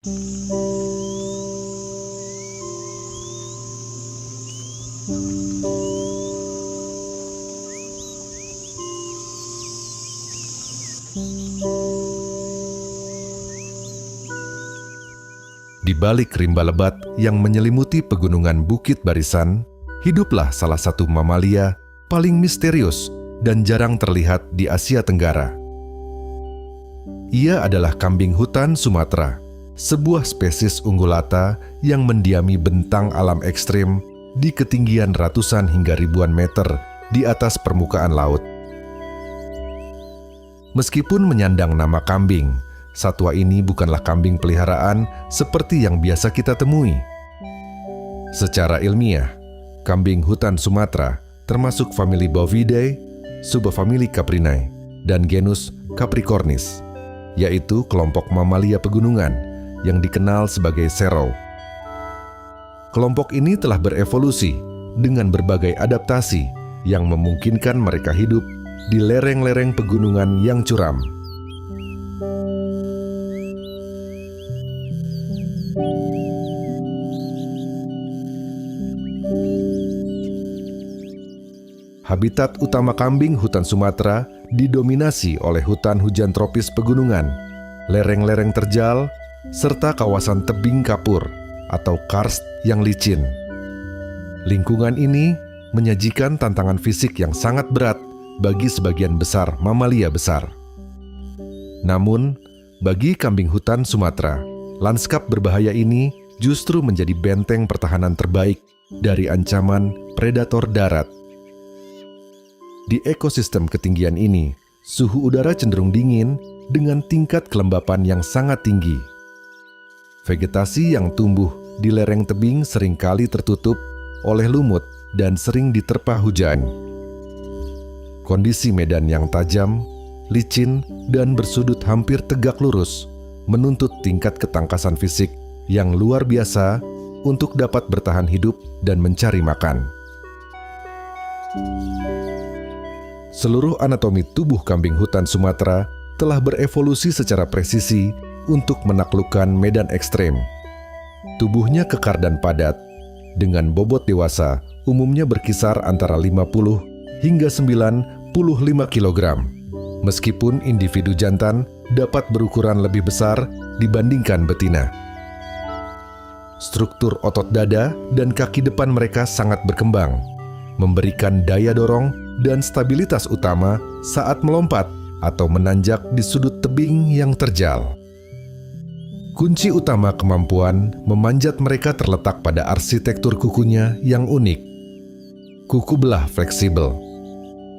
Di balik rimba lebat yang menyelimuti pegunungan Bukit Barisan, hiduplah salah satu mamalia paling misterius dan jarang terlihat di Asia Tenggara. Ia adalah kambing hutan Sumatera, sebuah spesies ungulata yang mendiami bentang alam ekstrim di ketinggian ratusan hingga ribuan meter di atas permukaan laut. Meskipun menyandang nama kambing, satwa ini bukanlah kambing peliharaan seperti yang biasa kita temui. Secara ilmiah, kambing hutan Sumatera termasuk famili Bovidae, subfamili Caprinae, dan genus Capricornis, yaitu kelompok mamalia pegunungan yang dikenal sebagai sero. Kelompok ini telah berevolusi dengan berbagai adaptasi yang memungkinkan mereka hidup di lereng-lereng pegunungan yang curam. Habitat utama kambing hutan Sumatera didominasi oleh hutan hujan tropis pegunungan, lereng-lereng terjal, serta kawasan tebing kapur atau karst yang licin. Lingkungan ini menyajikan tantangan fisik yang sangat berat bagi sebagian besar mamalia besar. Namun, bagi kambing hutan Sumatera, lanskap berbahaya ini justru menjadi benteng pertahanan terbaik dari ancaman predator darat. Di ekosistem ketinggian ini, suhu udara cenderung dingin dengan tingkat kelembapan yang sangat tinggi. Vegetasi yang tumbuh di lereng tebing seringkali tertutup oleh lumut dan sering diterpa hujan. Kondisi medan yang tajam, licin, dan bersudut hampir tegak lurus menuntut tingkat ketangkasan fisik yang luar biasa untuk dapat bertahan hidup dan mencari makan. Seluruh anatomi tubuh kambing hutan Sumatera telah berevolusi secara presisi untuk menaklukkan medan ekstrem. Tubuhnya kekar dan padat, dengan bobot dewasa umumnya berkisar antara 50 hingga 95 kg, meskipun individu jantan dapat berukuran lebih besar dibandingkan betina. Struktur otot dada dan kaki depan mereka sangat berkembang, memberikan daya dorong dan stabilitas utama saat melompat atau menanjak di sudut tebing yang terjal. Kunci utama kemampuan memanjat mereka terletak pada arsitektur kukunya yang unik. Kuku belah fleksibel.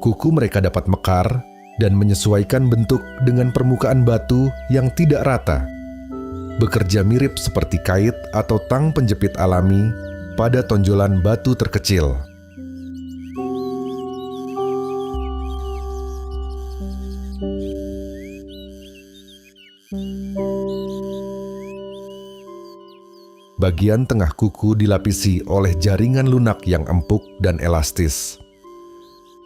Kuku mereka dapat mekar dan menyesuaikan bentuk dengan permukaan batu yang tidak rata. Bekerja mirip seperti kait atau tang penjepit alami pada tonjolan batu terkecil. Bagian tengah kuku dilapisi oleh jaringan lunak yang empuk dan elastis.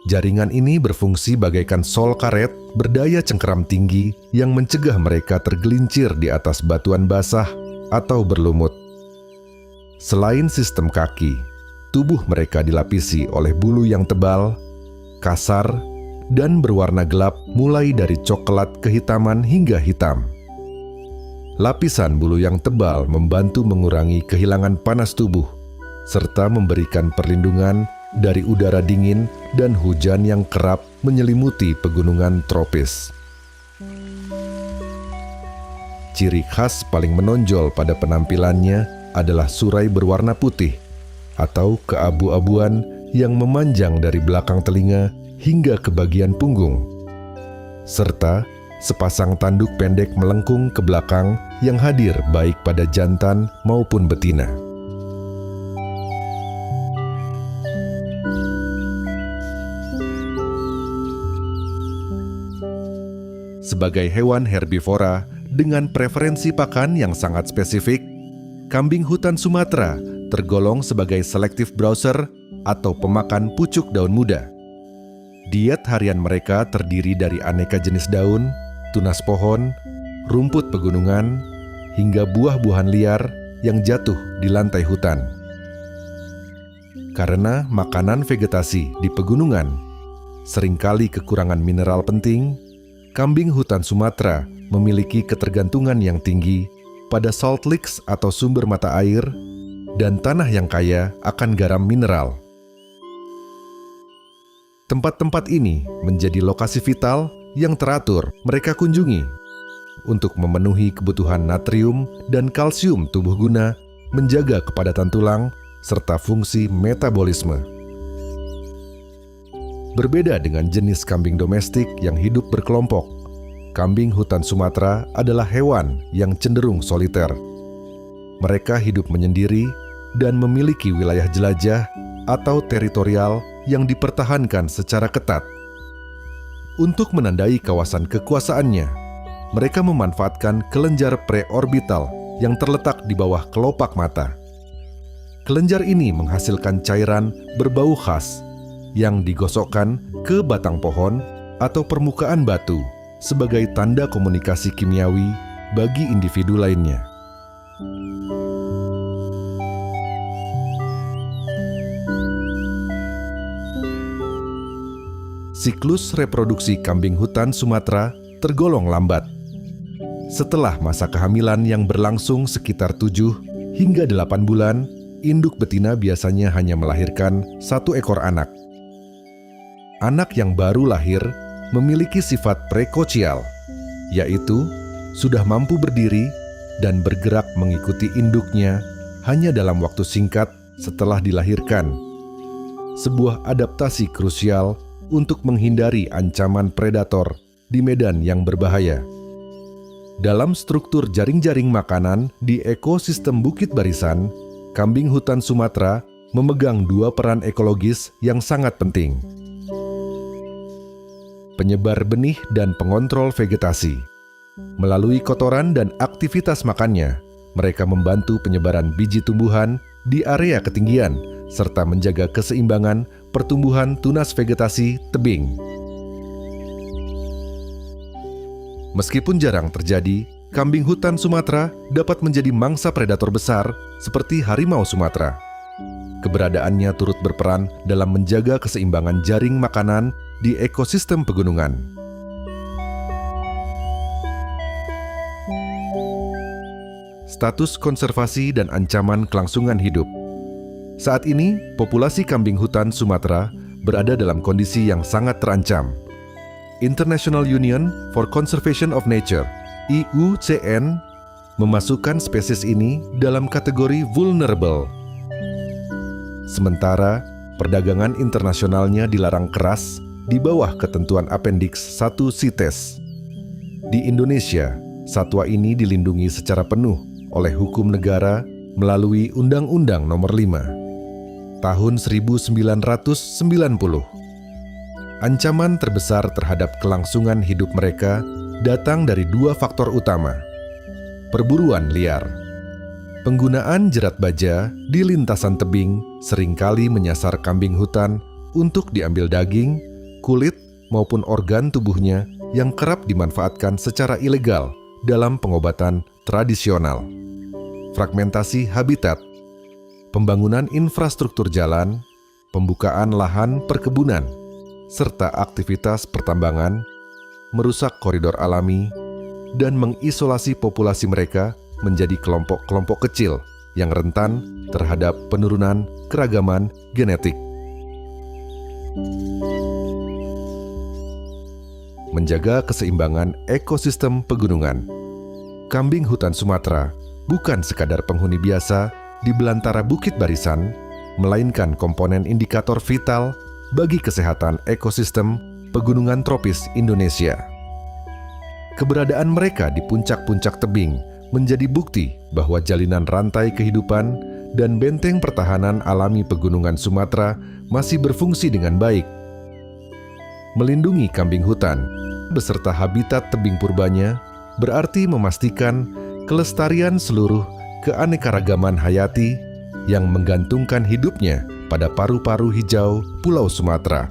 Jaringan ini berfungsi bagaikan sol karet berdaya cengkeram tinggi yang mencegah mereka tergelincir di atas batuan basah atau berlumut. Selain sistem kaki, tubuh mereka dilapisi oleh bulu yang tebal, kasar, dan berwarna gelap mulai dari coklat kehitaman hingga hitam. Lapisan bulu yang tebal membantu mengurangi kehilangan panas tubuh, serta memberikan perlindungan dari udara dingin dan hujan yang kerap menyelimuti pegunungan tropis. Ciri khas paling menonjol pada penampilannya adalah surai berwarna putih atau keabu-abuan yang memanjang dari belakang telinga hingga ke bagian punggung, serta sepasang tanduk pendek melengkung ke belakang yang hadir baik pada jantan maupun betina. Sebagai hewan herbivora dengan preferensi pakan yang sangat spesifik, kambing hutan Sumatera tergolong sebagai selective browser atau pemakan pucuk daun muda. Diet harian mereka terdiri dari aneka jenis daun, tunas pohon, rumput pegunungan, hingga buah-buahan liar yang jatuh di lantai hutan. Karena makanan vegetasi di pegunungan seringkali kekurangan mineral penting, kambing hutan Sumatera memiliki ketergantungan yang tinggi pada salt licks atau sumber mata air dan tanah yang kaya akan garam mineral. Tempat-tempat ini menjadi lokasi vital yang teratur mereka kunjungi untuk memenuhi kebutuhan natrium dan kalsium tubuh guna menjaga kepadatan tulang serta fungsi metabolisme. Berbeda dengan jenis kambing domestik yang hidup berkelompok, kambing hutan Sumatera adalah hewan yang cenderung soliter. Mereka hidup menyendiri dan memiliki wilayah jelajah atau teritorial yang dipertahankan secara ketat. Untuk menandai kawasan kekuasaannya, mereka memanfaatkan kelenjar preorbital yang terletak di bawah kelopak mata. Kelenjar ini menghasilkan cairan berbau khas yang digosokkan ke batang pohon atau permukaan batu sebagai tanda komunikasi kimiawi bagi individu lainnya. Siklus reproduksi kambing hutan Sumatera tergolong lambat. Setelah masa kehamilan yang berlangsung sekitar 7 hingga 8 bulan, induk betina biasanya hanya melahirkan 1 ekor anak. Anak yang baru lahir memiliki sifat prekocial, yaitu sudah mampu berdiri dan bergerak mengikuti induknya hanya dalam waktu singkat setelah dilahirkan. Sebuah adaptasi krusial untuk menghindari ancaman predator di medan yang berbahaya. Dalam struktur jaring-jaring makanan di ekosistem Bukit Barisan, kambing hutan Sumatera memegang 2 peran ekologis yang sangat penting. Penyebar benih dan pengontrol vegetasi. Melalui kotoran dan aktivitas makannya, mereka membantu penyebaran biji tumbuhan di area ketinggian serta menjaga keseimbangan pertumbuhan tunas vegetasi tebing. Meskipun jarang terjadi, kambing hutan Sumatera dapat menjadi mangsa predator besar seperti harimau Sumatera. Keberadaannya turut berperan dalam menjaga keseimbangan jaring makanan di ekosistem pegunungan. Status konservasi dan ancaman kelangsungan hidup. Saat ini, populasi kambing hutan Sumatera berada dalam kondisi yang sangat terancam. International Union for Conservation of Nature, IUCN, memasukkan spesies ini dalam kategori vulnerable. Sementara, perdagangan internasionalnya dilarang keras di bawah ketentuan Appendix 1 CITES. Di Indonesia, satwa ini dilindungi secara penuh oleh hukum negara melalui Undang-Undang Nomor 5 Tahun 1990. Ancaman terbesar terhadap kelangsungan hidup mereka datang dari 2 faktor utama. Perburuan liar. Penggunaan jerat baja di lintasan tebing seringkali menyasar kambing hutan untuk diambil daging, kulit, maupun organ tubuhnya yang kerap dimanfaatkan secara ilegal dalam pengobatan tradisional. Fragmentasi habitat. Pembangunan infrastruktur jalan, pembukaan lahan perkebunan, serta aktivitas pertambangan, merusak koridor alami, dan mengisolasi populasi mereka menjadi kelompok-kelompok kecil yang rentan terhadap penurunan keragaman genetik. Menjaga keseimbangan ekosistem pegunungan. Kambing hutan Sumatera bukan sekadar penghuni biasa di belantara Bukit Barisan, melainkan komponen indikator vital bagi kesehatan ekosistem pegunungan tropis Indonesia. Keberadaan mereka di puncak-puncak tebing menjadi bukti bahwa jalinan rantai kehidupan dan benteng pertahanan alami pegunungan Sumatera masih berfungsi dengan baik. Melindungi kambing hutan beserta habitat tebing purbanya berarti memastikan kelestarian seluruh keanekaragaman hayati yang menggantungkan hidupnya pada paru-paru hijau Pulau Sumatera.